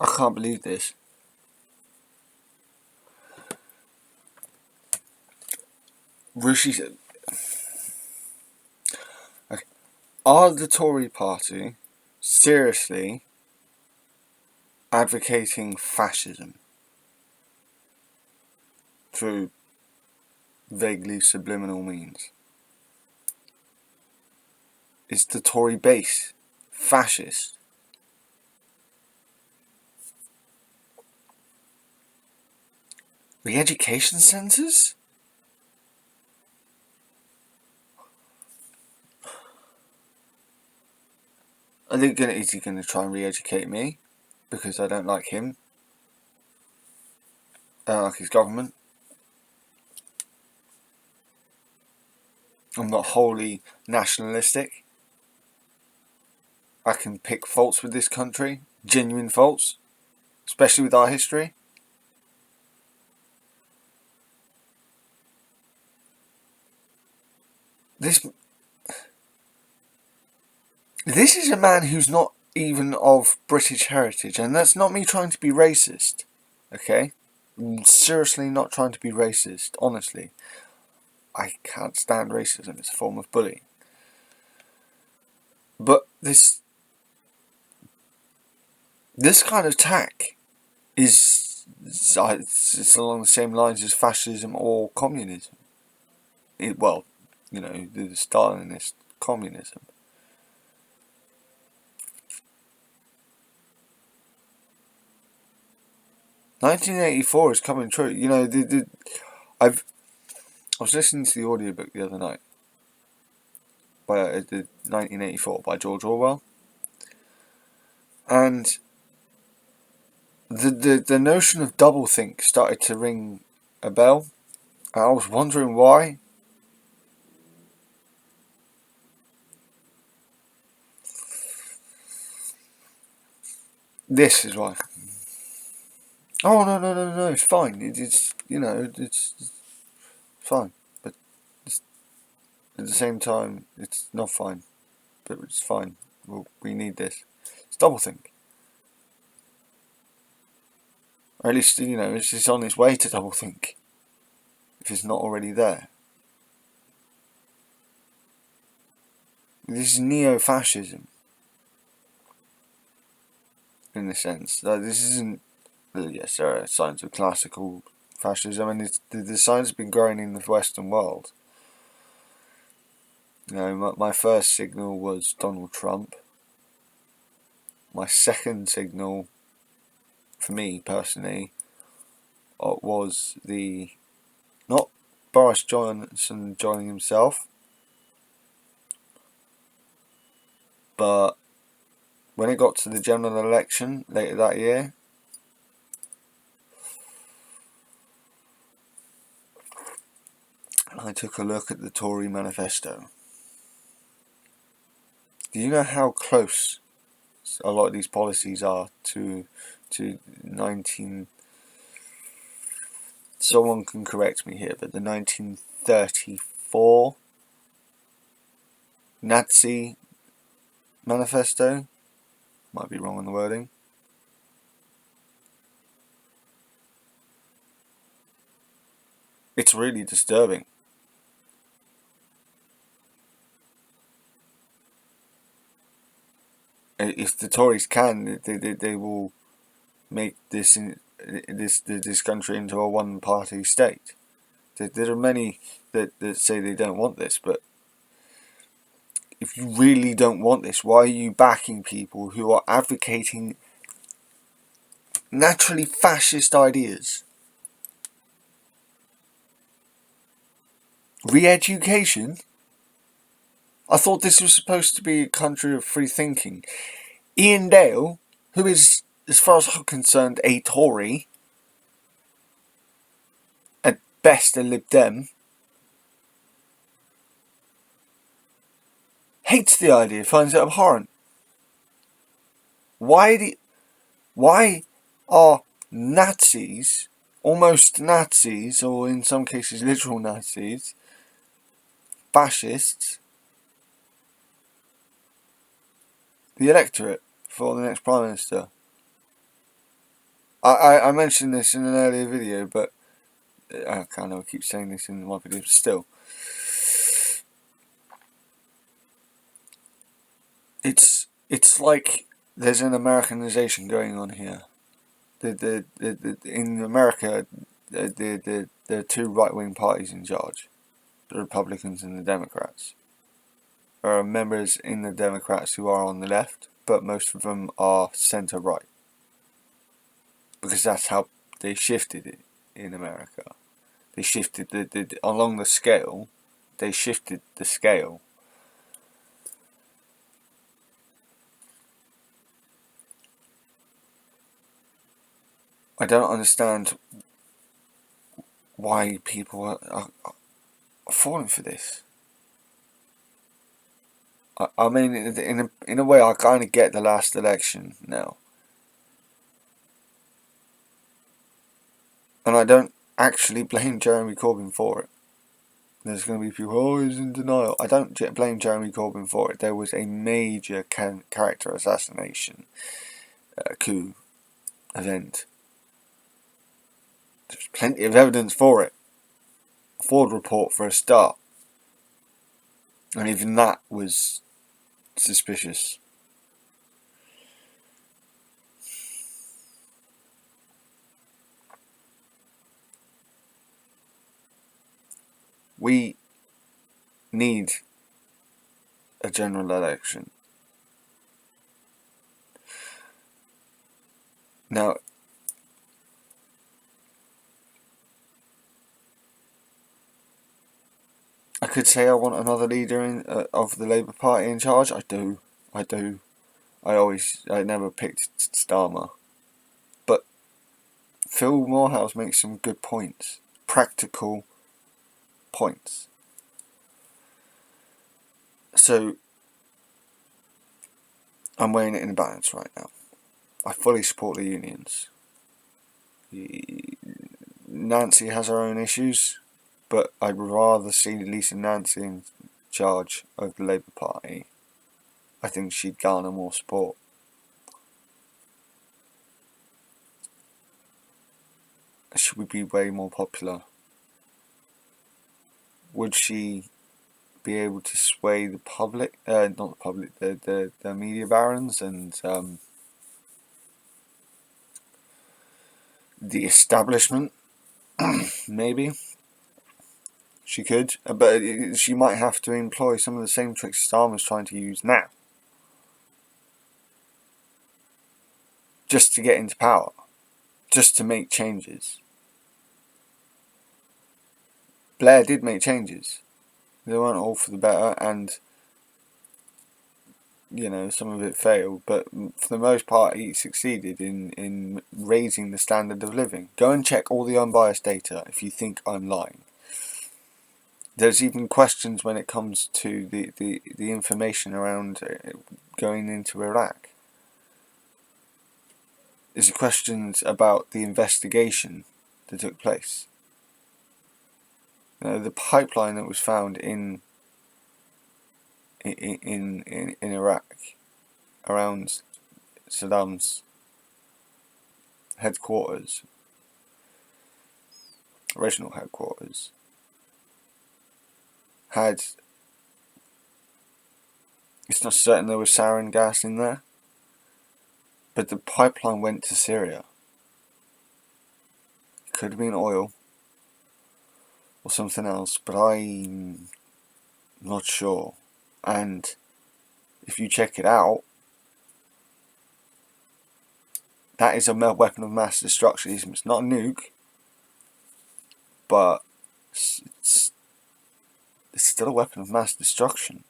I can't believe this. Rishi said, okay, are the Tory party seriously advocating fascism through vaguely subliminal means? Is the Tory base fascist? Re-education centres? Is he going to try and re-educate me because I don't like him? I don't like his government. I'm not wholly nationalistic. I can pick faults with this country, genuine faults, especially with our history. This is a man who's not even of British heritage, and that's not me trying to be racist, okay? I'm seriously not trying to be racist, honestly. I can't stand racism, it's a form of bullying. But this kind of tack is it's along the same lines as fascism or communism. The Stalinist communism. "1984 is coming true." I was listening to the audiobook the other night by the 1984 by George Orwell, and the notion of doublethink started to ring a bell. And I was wondering why. This is why. Oh no! It's fine. It's fine. But at the same time, it's not fine. But it's fine. We need this. It's doublethink. Or at least, it's on its way to doublethink. If it's not already there. This is neo-fascism. In a sense. This isn't... Yes, there are signs of classical fascism, and the signs have been growing in the Western world. My first signal was Donald Trump. My second signal, for me personally, was not Boris Johnson joining himself, but when it got to the general election later that year, I took a look at the Tory manifesto. Do you know how close a lot of these policies are to 19... Someone can correct me here, but the 1934 Nazi manifesto? Might be wrong on the wording. It's really disturbing. If the Tories can, they will make this country into a one-party state. There are many that say they don't want this, but if you really don't want this, why are you backing people who are advocating naturally fascist ideas? Re-education? I thought this was supposed to be a country of free thinking. Ian Dale, who is, as far as I'm concerned, a Tory, at best a Lib Dem, hates the idea, finds it abhorrent. Why are Nazis, almost Nazis, or in some cases literal Nazis, fascists, the electorate for the next Prime Minister? I mentioned this in an earlier video, but I kind of keep saying this in my videos still. It's like there's an Americanization going on here. In America, there are two right-wing parties in charge, the Republicans and the Democrats. There are members in the Democrats who are on the left, but most of them are centre-right. Because that's how they shifted it in America. They shifted along the scale. They shifted the scale. I don't understand why people are falling for this. I mean, in a way, I kind of get the last election now, and I don't actually blame Jeremy Corbyn for it. There's going to be people, oh, he's in denial. I don't blame Jeremy Corbyn for it. There was a major character assassination, coup event. There's plenty of evidence for it. Ford report for a start, and even that was suspicious. We need a general election. Now, I could say I want another leader of the Labour Party in charge. I do. I never picked Starmer. But Phil Morehouse makes some good points. Practical points. So, I'm weighing it in a balance right now. I fully support the unions. Nancy has her own issues, but I'd rather see Lisa Nancy in charge of the Labour Party. I think she'd garner more support. She would be way more popular. Would she be able to sway the public, not the public, the media barons and the establishment? Maybe she could, but she might have to employ some of the same tricks Starmer's trying to use now, just to get into power, just to make changes. Blair did make changes. They weren't all for the better, and some of it failed, but for the most part he succeeded in raising the standard of living. Go and check all the unbiased data if you think I'm lying. There's even questions when it comes to the information around going into Iraq. There's questions about the investigation that took place. The pipeline that was found in Iraq around Saddam's headquarters, original headquarters, it's not certain there was sarin gas in there, but the pipeline went to Syria. It could have been oil or something else, but I'm not sure. And if you check it out, that is a weapon of mass destruction. It's not a nuke, but it's still a weapon of mass destruction.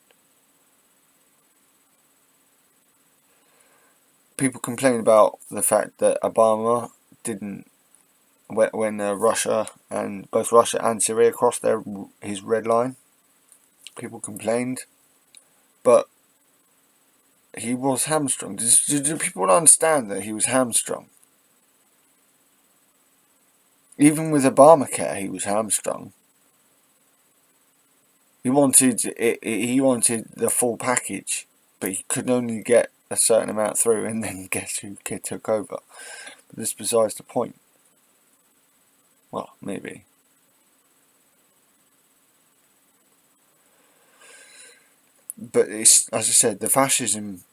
People complain about the fact that Obama didn't, when both Russia and Syria crossed his red line. People complained, but he was hamstrung. Do people understand that he was hamstrung? Even with Obamacare, he was hamstrung. He wanted the full package, but he could only get a certain amount through, and then guess who took over? This besides the point. Well, maybe. But it's, as I said, the fascism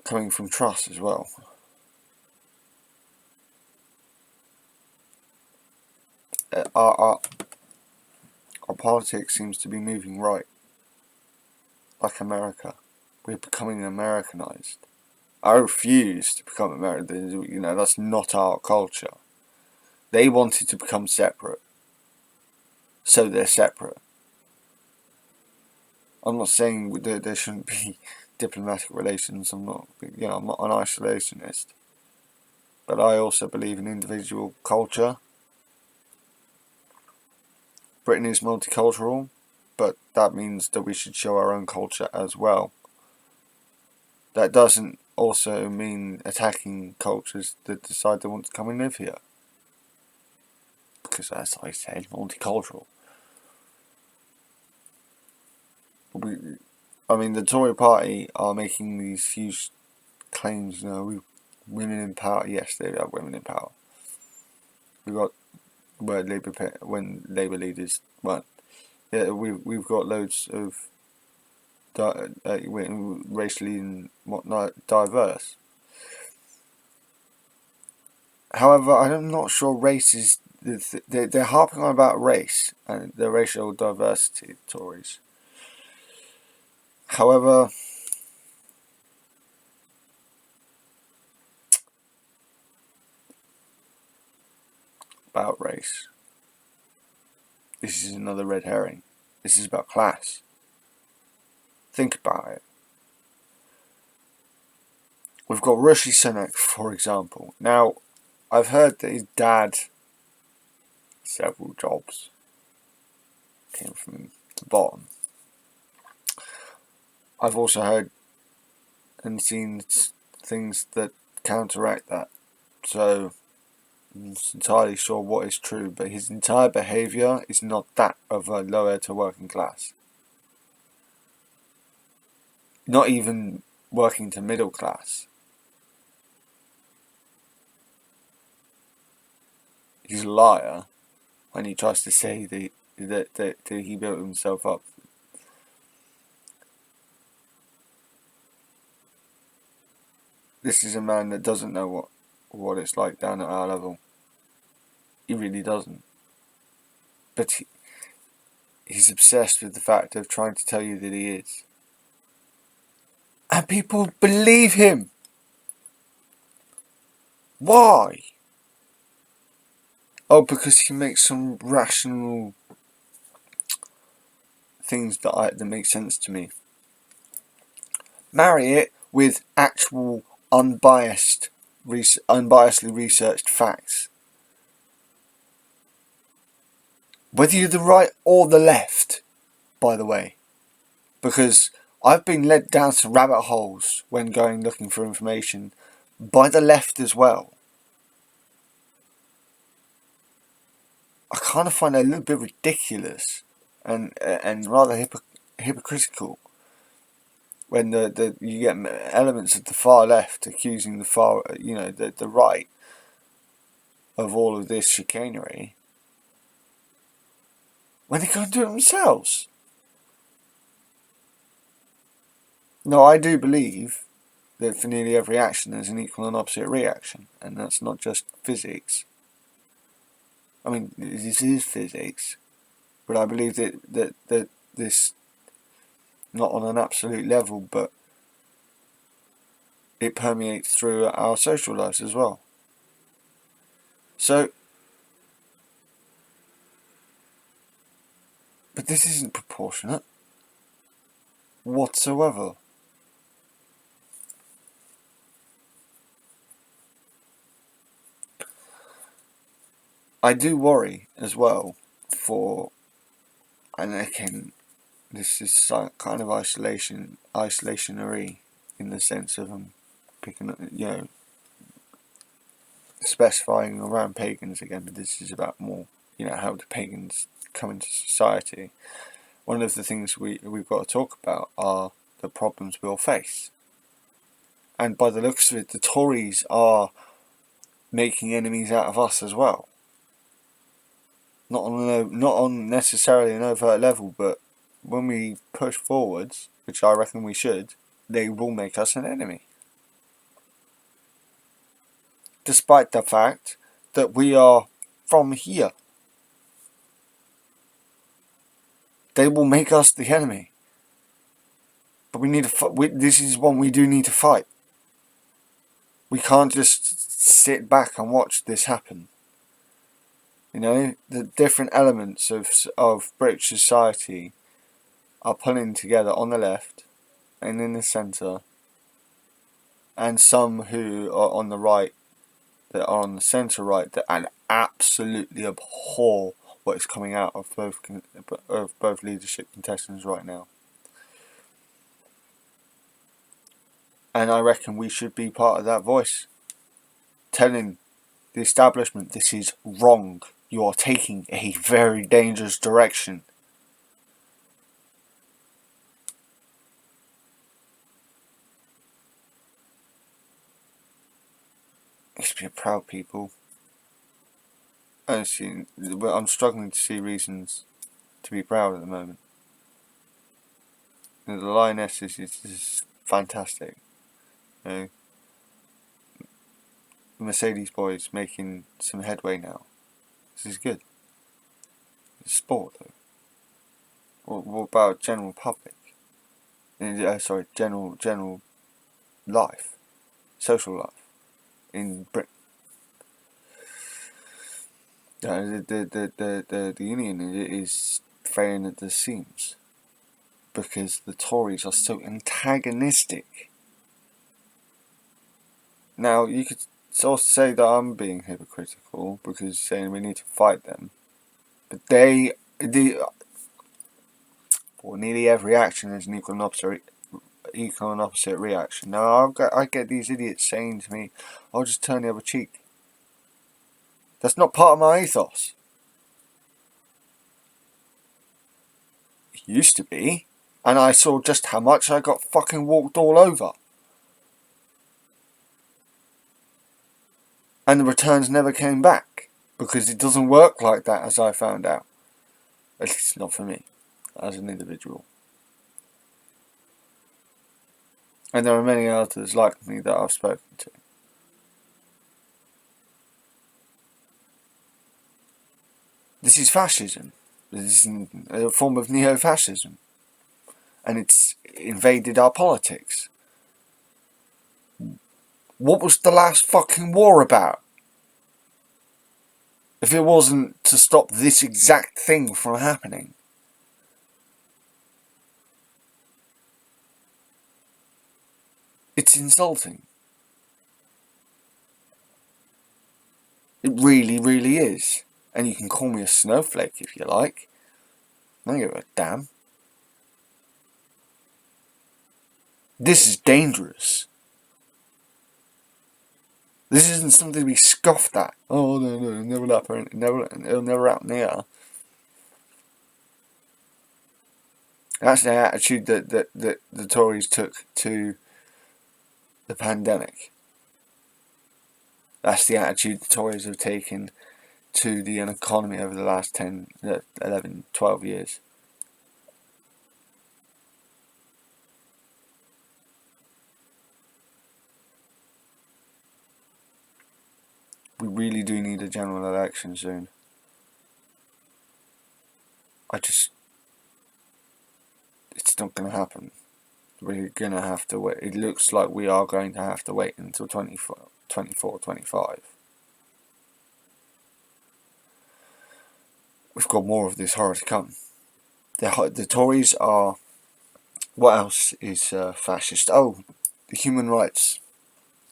coming from trust as well. Our politics seems to be moving right, like America. We're becoming Americanized. I refuse to become American. You know, that's not our culture. They wanted to become separate, so they're separate. I'm not saying there shouldn't be diplomatic relations. I'm not an isolationist. But I also believe in individual culture. Britain is multicultural, but that means that we should show our own culture as well. That doesn't also mean attacking cultures that decide they want to come and live here. Because, as I said, multicultural. The Tory party are making these huge claims, women in power. Yes, they have women in power. We got when Labour leaders weren't. Yeah, we've got loads of racially and whatnot diverse. However, I'm not sure race is. They're harping on about race and the racial diversity, Tories. However, about race, this is another red herring. This is about class. Think about it. We've got Rishi Sunak, for example. Now, I've heard that his dad, several jobs, came from the bottom. I've also heard and seen things that counteract that. So, I'm not entirely sure what is true, but his entire behaviour is not that of a lower to working class. Not even working to middle class. He's a liar when he tries to say that he built himself up. This is a man that doesn't know what it's like down at our level. He really doesn't. But he's obsessed with the fact of trying to tell you that he is. And people believe him. Why? Oh, because he makes some rational things that make sense to me. Marry it with actual unbiasedly researched facts. Whether you're the right or the left, by the way. Because I've been led down some rabbit holes when going looking for information by the left as well. I kind of find it a little bit ridiculous and rather hypocritical when you get elements of the far left accusing the right of all of this chicanery when they can't do it themselves. No, I do believe that for nearly every action there's an equal and opposite reaction, and that's not just physics. I mean, this is physics, but I believe that this, not on an absolute level, but it permeates through our social lives as well. So, but this isn't proportionate whatsoever. I do worry as well and again, this is kind of isolationary in the sense of picking, specifying around pagans again, but this is about more, how do pagans come into society. One of the things we've got to talk about are the problems we'll face. And by the looks of it, the Tories are making enemies out of us as well. Not on necessarily an overt level, but when we push forwards, which I reckon we should, they will make us an enemy. Despite the fact that we are from here. They will make us the enemy. But we need to this is one we do need to fight. We can't just sit back and watch this happen. You know, the different elements of British society are pulling together on the left and in the centre, and some who are on the right, that are on the centre right, that and absolutely abhor what is coming out of both leadership contestants right now. And I reckon we should be part of that voice, telling the establishment this is wrong. You are taking a very dangerous direction. You should be a proud people. Honestly, I'm struggling to see reasons to be proud at the moment. The Lioness is fantastic. You know, the Mercedes boys making some headway now. This is good. It's sport though. What about general public? General life, social life in Britain. The union is fraying at the seams because the Tories are so antagonistic. Now, you could also say that I'm being hypocritical because saying we need to fight them, but for nearly every action there's an equal and opposite reaction. Now, I get these idiots saying to me, "I'll just turn the other cheek." That's not part of my ethos. It used to be, and I saw just how much I got fucking walked all over. And the returns never came back, because it doesn't work like that, as I found out. At least not for me, as an individual. And there are many others like me that I've spoken to. This is fascism. This is a form of neo-fascism. And it's invaded our politics. What was the last fucking war about? If it wasn't to stop this exact thing from happening. It's insulting. It really, really is. And you can call me a snowflake if you like. I don't give a damn. This is dangerous. This isn't something to be scoffed at. Oh no, it'll never happen. It'll never happen here. That's the attitude that the Tories took to the pandemic. That's the attitude the Tories have taken to the economy over the last 10, 11, 12 years. We really do need a general election soon. It's not going to happen. We're going to have to wait. It looks like we are going to have to wait until 24, 25. We've got more of this horror to come. The Tories are... What else is fascist? Oh, the human rights.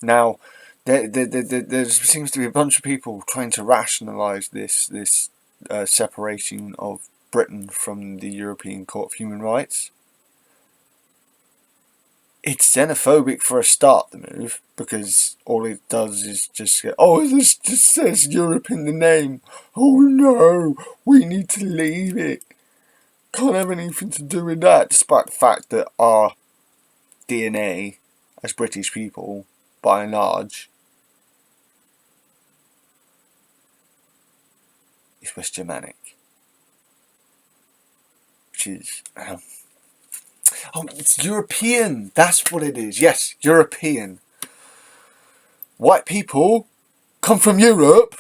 Now, there seems to be a bunch of people trying to rationalise this separation of Britain from the European Court of Human Rights. It's xenophobic for a start, the move, because all it does is just go, oh, this just says Europe in the name. Oh no, we need to leave it. Can't have anything to do with that, despite the fact that our DNA as British people, by and large, is West Germanic, which is it's European. That's what it is. Yes, European. White people come from Europe.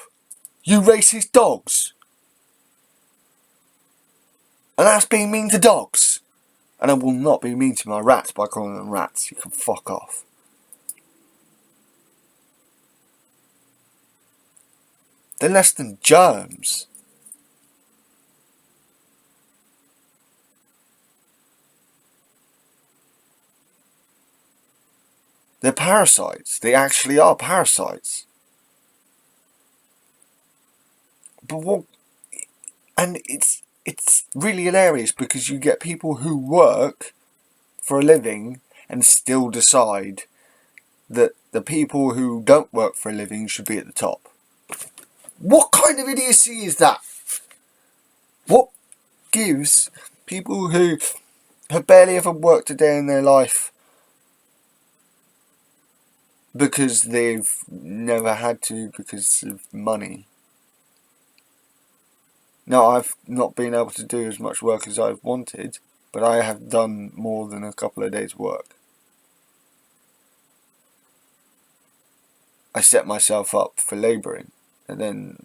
You racist dogs. And that's being mean to dogs. And I will not be mean to my rats by calling them rats. You can fuck off. They're less than germs. They're parasites. They actually are parasites. But what... And it's really hilarious because you get people who work for a living and still decide that the people who don't work for a living should be at the top. What kind of idiocy is that? What gives people who have barely ever worked a day in their life because they've never had to because of money? Now, I've not been able to do as much work as I've wanted, but I have done more than a couple of days' work. I set myself up for labouring, and then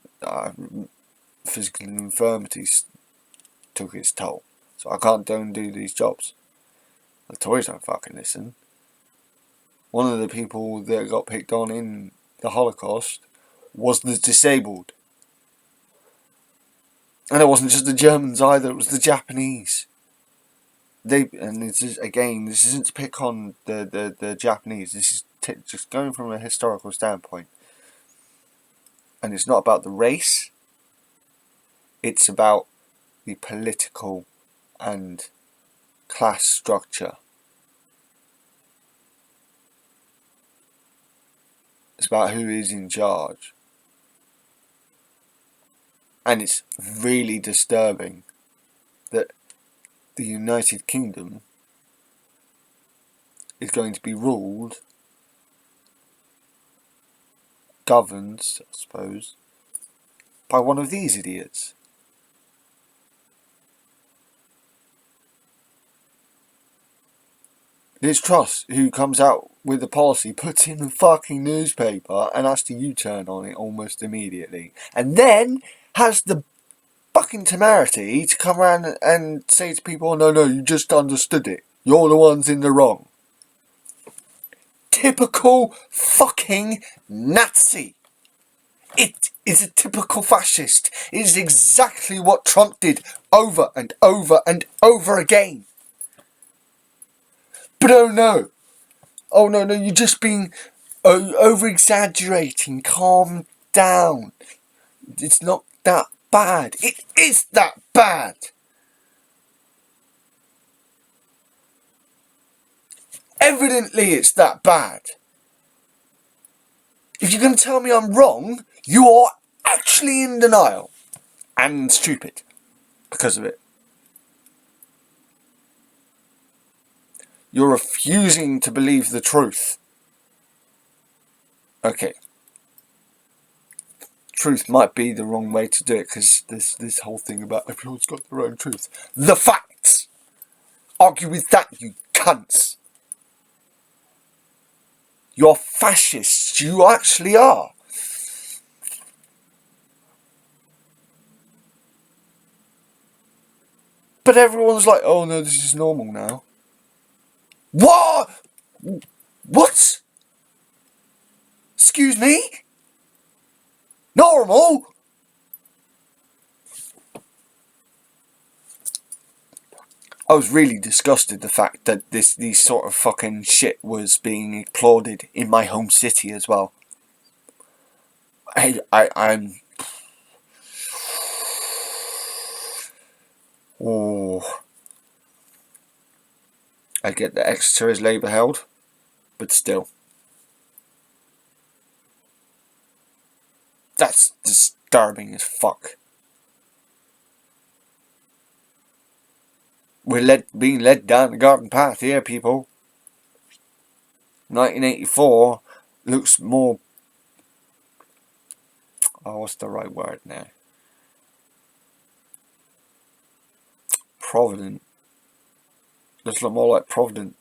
physical infirmities took its toll. So I can't go and do these jobs. The Tories don't fucking listen. One of the people that got picked on in the Holocaust was the disabled. And it wasn't just the Germans either, it was the Japanese. And this isn't to pick on the Japanese, this is just going from a historical standpoint. And it's not about the race, it's about the political and class structure. It's about who is in charge. And it's really disturbing that the United Kingdom is going to be governed, I suppose, by one of these idiots. Liz Truss, who comes out with a policy, puts in the fucking newspaper and has to U-turn on it almost immediately. And then has the fucking temerity to come around and say to people, no, you just understood it. You're the ones in the wrong. Typical fucking Nazi. It is a typical fascist. It is exactly what Trump did over and over and over again. But oh no, you're just being over-exaggerating. Calm down. It's not that bad. It is that bad. Evidently it's that bad. If you're going to tell me I'm wrong, you are actually in denial. And stupid. Because of it. You're refusing to believe the truth. Okay. Truth might be the wrong way to do it, because there's this whole thing about everyone's got their own truth. The facts! Argue with that, you cunts! You're fascists, you actually are. But everyone's like, oh no, this is normal now. What? What? Excuse me? Normal? I was really disgusted the fact that these sort of fucking shit was being applauded in my home city as well. I'm... Oh... I get that Exeter is Labour held, but still. That's disturbing as fuck. We're being led down the garden path here, people. 1984 looks more... Oh, what's the right word now? provident. Looks a lot more like providence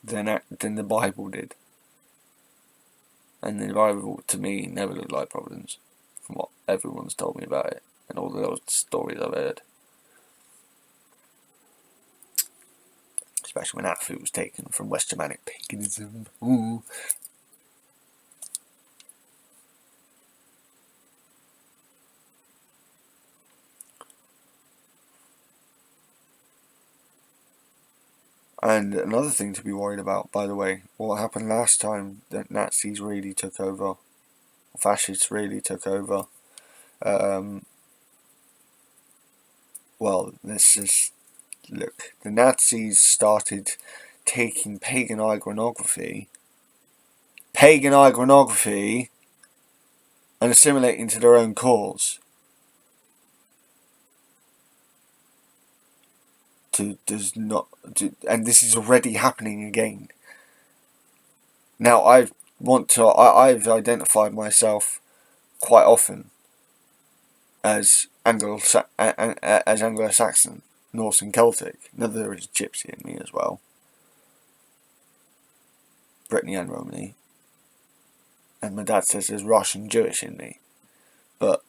than the Bible did. And the Bible, to me, never looked like providence, from what everyone's told me about it, and all the old stories I've heard. Especially when that food was taken from West Germanic paganism. Ooh. And another thing to be worried about, by the way, what happened last time that Nazis really took over, fascists really took over. Well, this is, look, the Nazis started taking pagan iconography, and assimilating to their own cause. And this is already happening again. Now, I've identified myself quite often as Anglo-Saxon, Norse and Celtic. Now there is Gypsy in me as well, Brittany and Romany, and my dad says there's Russian Jewish in me, but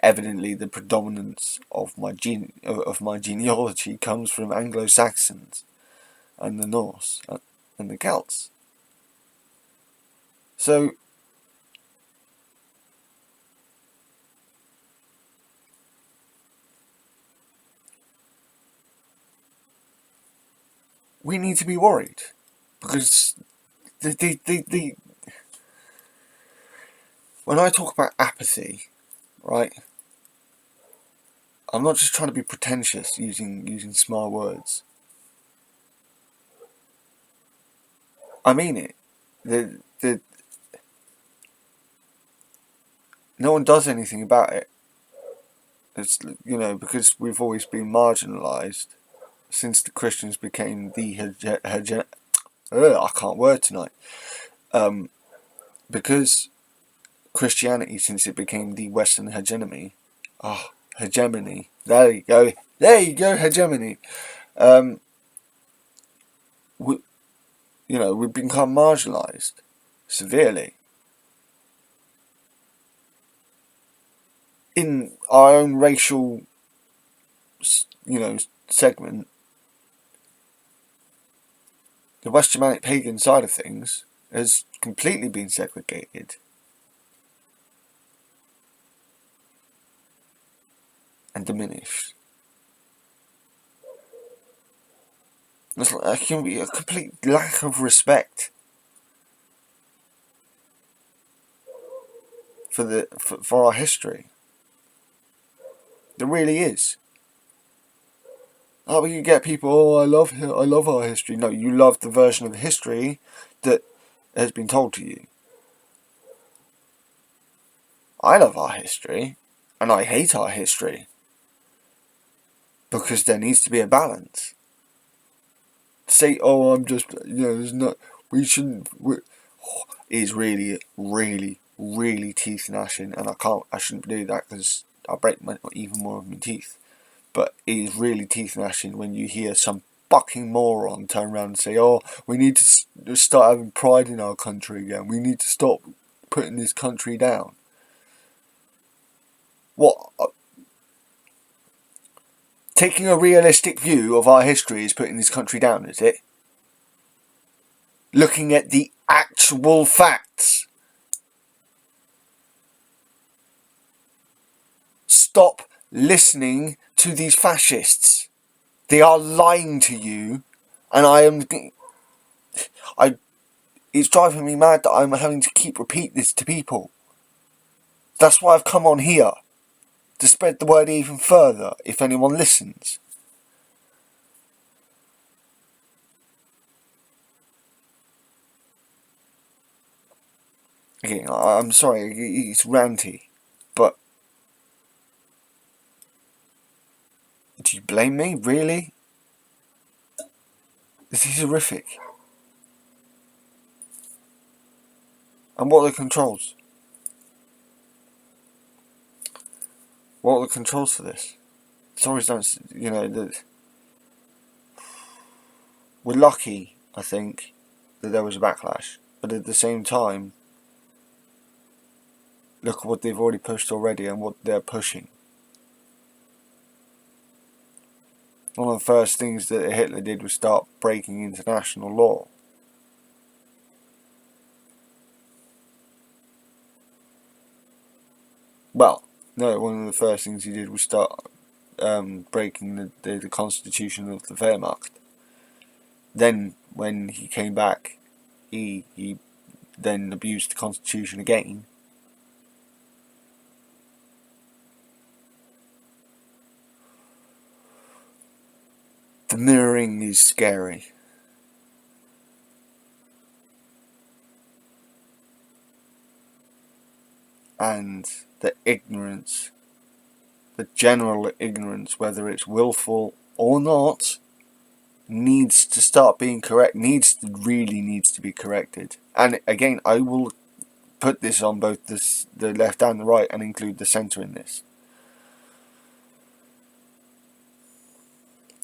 evidently the predominance of my genealogy comes from Anglo-Saxons and the Norse and the Celts. So we need to be worried, because when I talk about apathy, right, I'm not just trying to be pretentious using smart words. I mean it. No one does anything about it. It's, because we've always been marginalised since the Christians became the I can't word tonight. Because Christianity, since it became the Western hegemony, hegemony. There you go, hegemony. We've become marginalised severely in our own racial, segment. The West Germanic pagan side of things has completely been segregated and diminished. There's a complete lack of respect for our history. There really is. But you get people, I love our history. No, you love the version of history that has been told to you. I love our history, and I hate our history, because there needs to be a balance. Say, I'm just, there's not, we shouldn't, is really, really, really teeth gnashing, and I shouldn't do that because I'll break even more of my teeth. But it is really teeth gnashing when you hear some fucking moron turn around and say, we need to start having pride in our country again. We need to stop putting this country down. What? Taking a realistic view of our history is putting this country down, is it? Looking at the actual facts. Stop listening to these fascists. They are lying to you, and it's driving me mad that I'm having to keep repeat this to people. That's why I've come on here, to spread the word even further, if anyone listens. Again, I'm sorry, it's ranty, but do you blame me? Really? This is horrific. And what are the controls? What are the controls for this? Tories don't, we're lucky, I think, that there was a backlash. But at the same time, look at what they've already pushed already and what they're pushing. One of the first things that Hitler did was start breaking international law. Well, no, one of the first things he did was start breaking the constitution of the Wehrmacht. Then, when he came back, he then abused the constitution again. The mirroring is scary. And the ignorance, the general ignorance, whether it's willful or not, needs to start being correct, really needs to be corrected. And again, I will put this on both the left and the right and include the centre in this.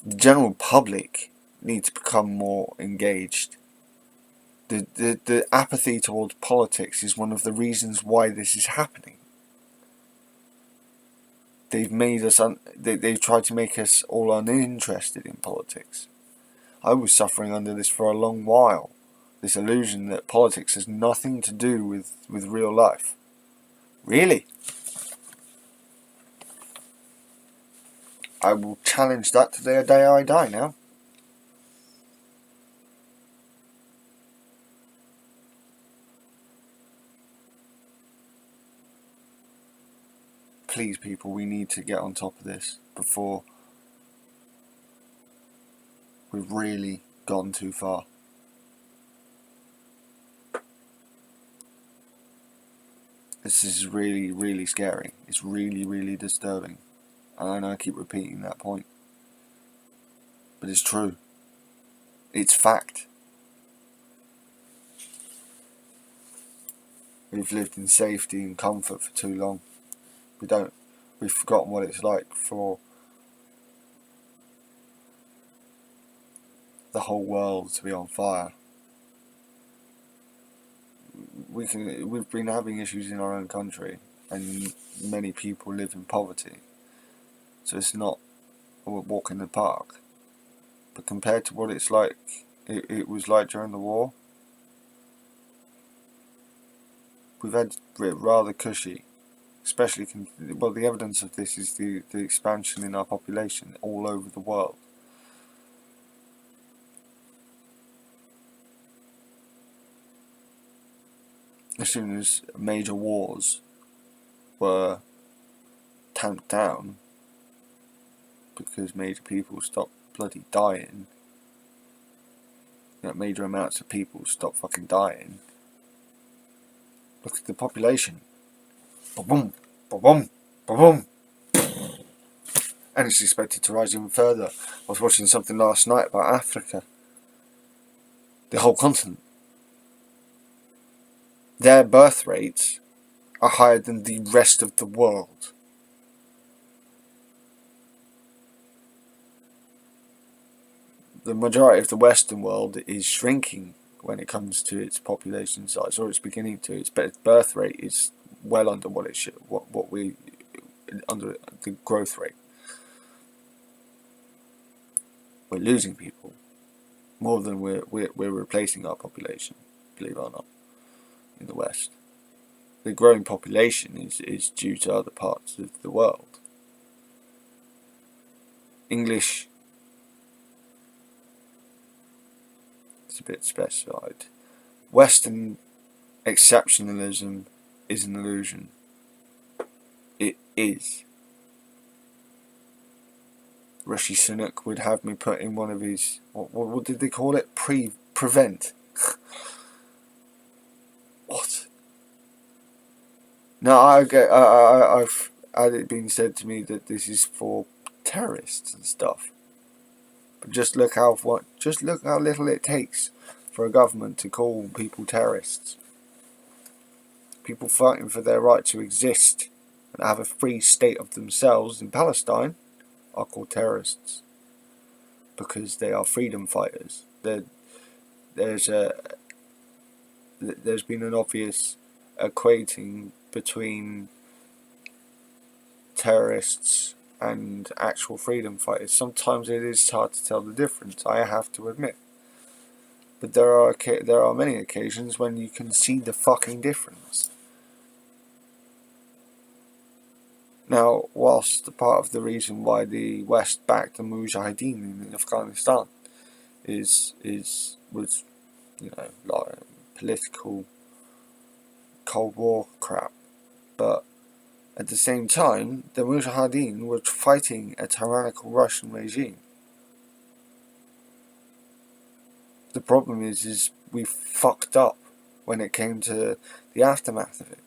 The general public needs to become more engaged. The apathy towards politics is one of the reasons why this is happening. They've made us, they've tried to make us all uninterested in politics. I was suffering under this for a long while. This illusion that politics has nothing to do with real life. Really? I will challenge that to the day I die now. Please, people, we need to get on top of this before we've really gone too far. This is really, really scary. It's really, really disturbing. And I know I keep repeating that point. But it's true. It's fact. We've lived in safety and comfort for too long. We've forgotten what it's like for the whole world to be on fire. We've been having issues in our own country, and many people live in poverty. So it's not a walk in the park. But compared to what it's like, it was like during the war, we've had it rather cushy. Especially, well, the evidence of this is the expansion in our population all over the world. As soon as major wars were tamped down, because major people stopped bloody dying, major amounts of people stopped fucking dying, look at the population. Ba-boom, ba-boom, ba-boom. And it's expected to rise even further. I was watching something last night about Africa. The whole continent. Their birth rates are higher than the rest of the world. The majority of the Western world is shrinking when it comes to its population size, or it's beginning to. Its birth rate is well under what it should, under the growth rate. We're losing people more than we're replacing our population, believe it or not, in the West. The growing population is due to other parts of the world. English, it's a bit specified. Western exceptionalism is an illusion. It is. Rishi Sunak would have me put in one of his, what did they call it? Prevent. What? No, I've had it been said to me that this is for terrorists and stuff. But just look how little it takes for a government to call people terrorists. People fighting for their right to exist and have a free state of themselves in Palestine are called terrorists because they are freedom fighters. There's been an obvious equating between terrorists and actual freedom fighters. Sometimes it is hard to tell the difference, I have to admit. But there are many occasions when you can see the fucking difference. Now, whilst part of the reason why the West backed the Mujahideen in Afghanistan was like political Cold War crap, but at the same time, the Mujahideen were fighting a tyrannical Russian regime. The problem is we fucked up when it came to the aftermath of it.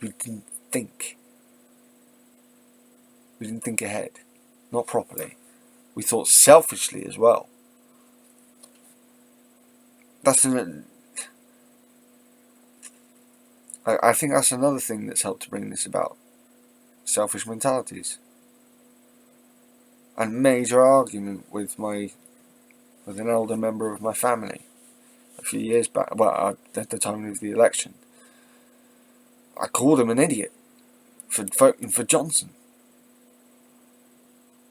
We didn't think. We didn't think ahead. Not properly. We thought selfishly as well. I think that's another thing that's helped to bring this about. Selfish mentalities. A major argument with an elder member of my family a few years back, well, at the time of the election. I called him an idiot for voting for Johnson.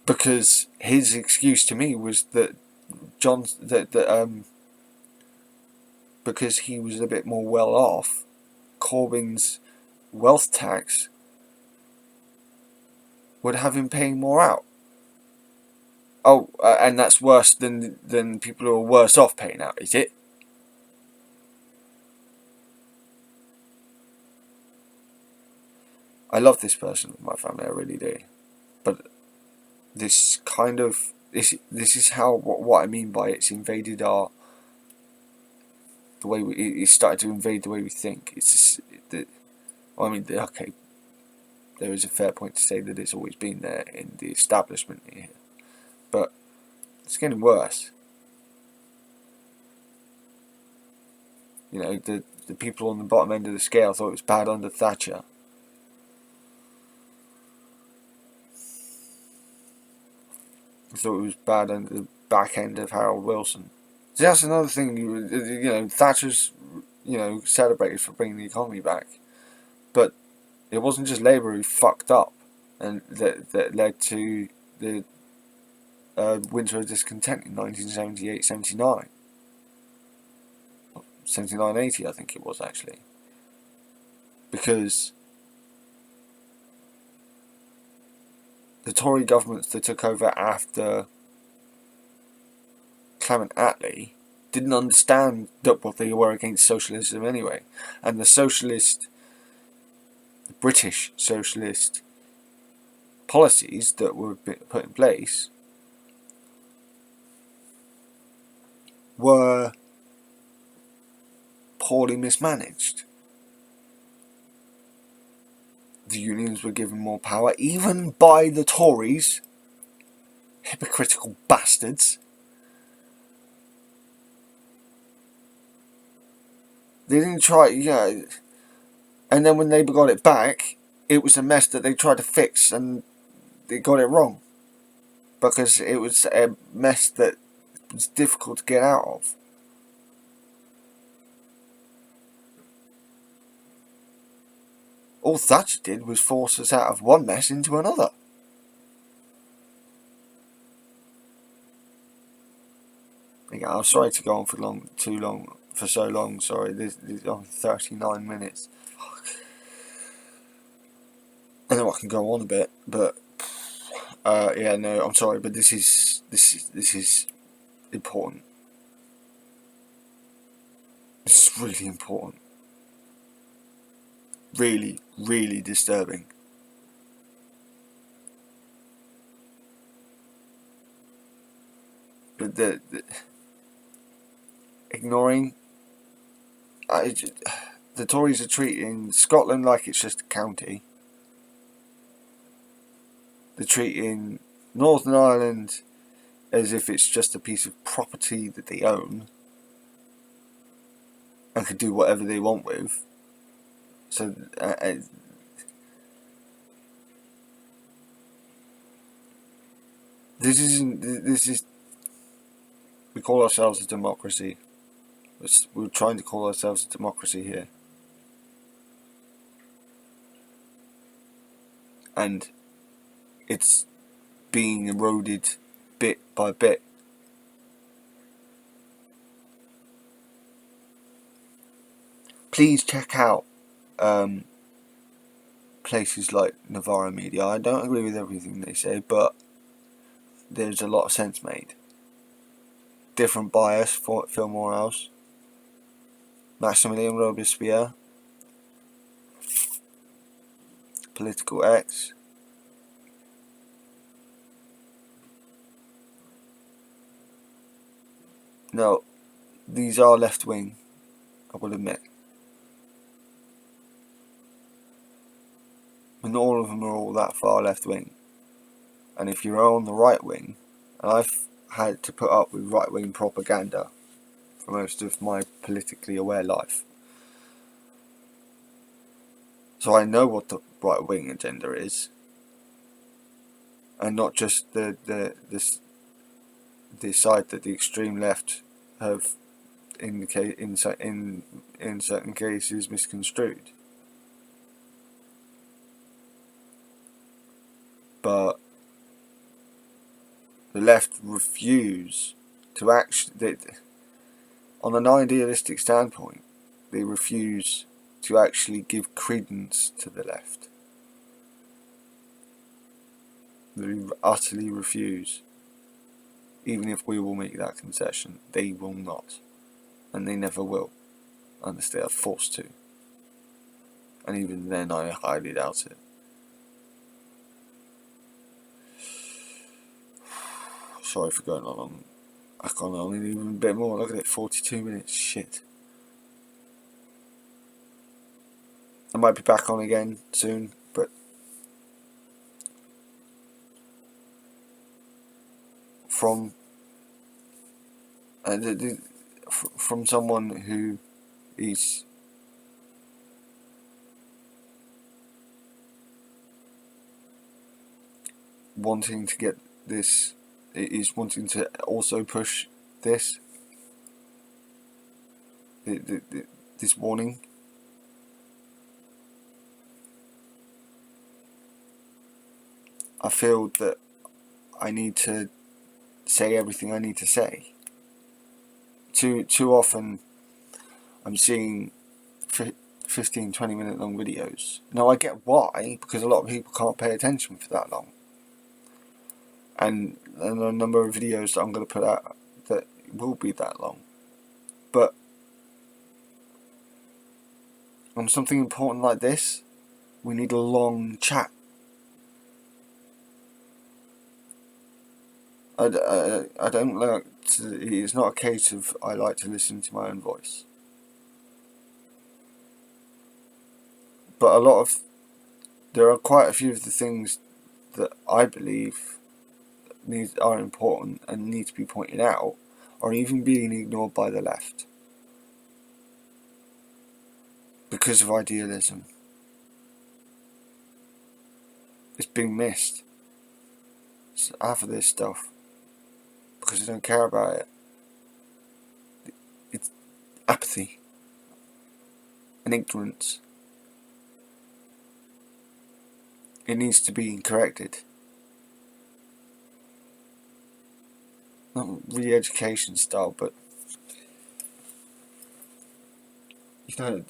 Because his excuse to me was that because he was a bit more well off, Corbyn's wealth tax would have him paying more out. Oh, and that's worse than people who are worse off paying out, is it? I love this person in my family, I really do. But this kind of this is how what I mean by it's invaded the way it's started to invade the way we think. It's just okay, there is a fair point to say that it's always been there in the establishment here, but it's getting worse. The people on the bottom end of the scale thought it was bad under Thatcher. Thought it was bad under the back end of Harold Wilson. So that's another thing. Thatcher's celebrated for bringing the economy back, but it wasn't just Labour who fucked up, and that led to the winter of discontent in 1978-79. 79-80, I think it was actually, because the Tory governments that took over after Clement Attlee didn't understand that what they were against socialism anyway, and the British socialist policies that were put in place were poorly mismanaged. The unions were given more power, even by the Tories, hypocritical bastards. They didn't try, and then when Labour got it back, it was a mess that they tried to fix, and they got it wrong. Because it was a mess that was difficult to get out of. All Thatcher did was force us out of one mess into another. Yeah, I'm sorry to go on for so long. Sorry, this is only 39 minutes. I know I can go on a bit, but no, I'm sorry, but this is important. This is really important. Really, really disturbing. But the ignoring, the Tories are treating Scotland like it's just a county. They're treating Northern Ireland as if it's just a piece of property that they own and can do whatever they want with. So This isn't. This is. We call ourselves a democracy. We're trying to call ourselves a democracy here, and it's being eroded bit by bit. Please check out places like Novara Media. I don't agree with everything they say, but there's a lot of sense made. Different bias for Phil Morales, Maximilian Robespierre, Political X. No, these are left wing, I will admit. But not all of them are all that far left wing. And if you're on the right wing, and I've had to put up with right wing propaganda for most of my politically aware life, so I know what the right wing agenda is, and not just the side that the extreme left have in certain cases misconstrued. But the left refuse to actually, on an idealistic standpoint, they refuse to actually give credence to the left. They utterly refuse. Even if we will make that concession, they will not. And they never will, unless they are forced to. And even then, I highly doubt it. Sorry for going on. I've gone on even a bit more. Look at it, 42 minutes. Shit. I might be back on again soon, but from from someone who is wanting to get this, is wanting to also push this this warning. I feel that I need to say everything I need to say. Too often I'm seeing 15-20 minute long videos. Now I get why, because a lot of people can't pay attention for that long. And a number of videos that I'm going to put out that will be that long. But on something important like this, we need a long chat. I don't like to, it's not a case of I like to listen to my own voice. But there are quite a few of the things that I believe are important and need to be pointed out, or even being ignored by the left because of idealism. It's being missed. It's half of this stuff because they don't care about it. It's apathy and ignorance. It needs to be corrected. Not re-education style, but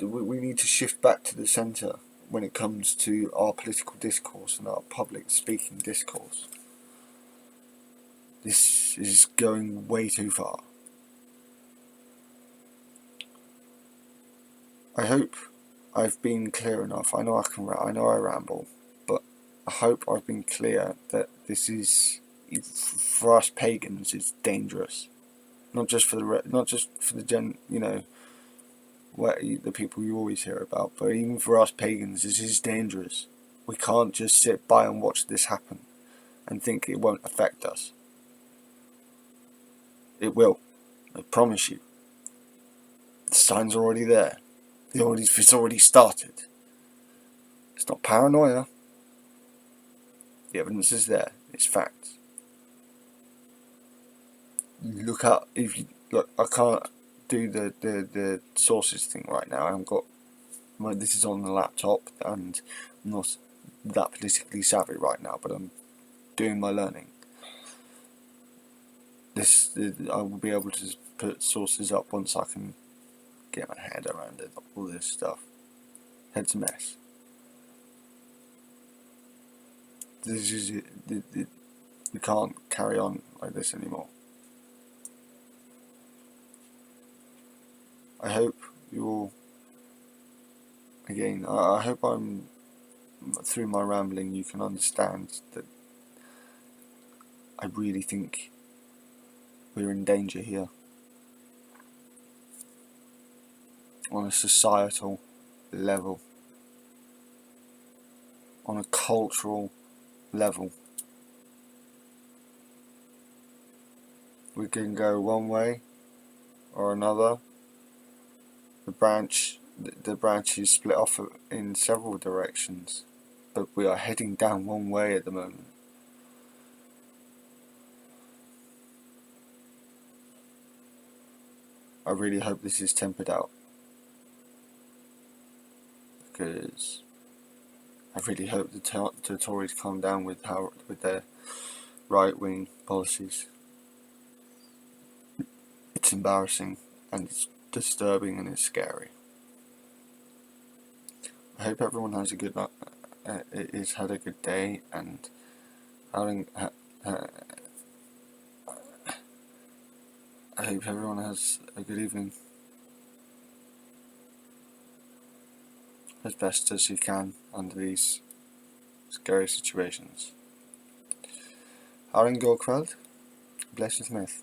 we need to shift back to the centre when it comes to our political discourse and our public speaking discourse. This is going way too far. I hope I've been clear enough. I know I ramble, but I hope I've been clear that this is, for us pagans, it's dangerous. Not just for the the people you always hear about, but even for us pagans, this is dangerous. We can't just sit by and watch this happen and think it won't affect us. It will. I promise you. The signs are already there. It's already started. It's not paranoia. The evidence is there. It's facts. look up. If you look, I can't do the sources thing right now. I haven't got this is on the laptop, and I'm not that politically savvy right now, but I'm doing my learning. I will be able to put sources up once I can get my head around it. All this stuff. Head's a mess. This is we can't carry on like this anymore. I hope you all. Again, I hope I'm through my rambling. You can understand that I really think we're in danger here on a societal level, on a cultural level. We can go one way or another. The branch is split off in several directions, but we are heading down one way at the moment. I really hope this is tempered out, because I really hope the Tories calm down with their right-wing policies. It's embarrassing, and it's disturbing, and it's scary. I hope everyone has a good night. Has had a good day, and having. I hope everyone has a good evening, as best as you can under these scary situations. Har en god kväll. Bless Smith.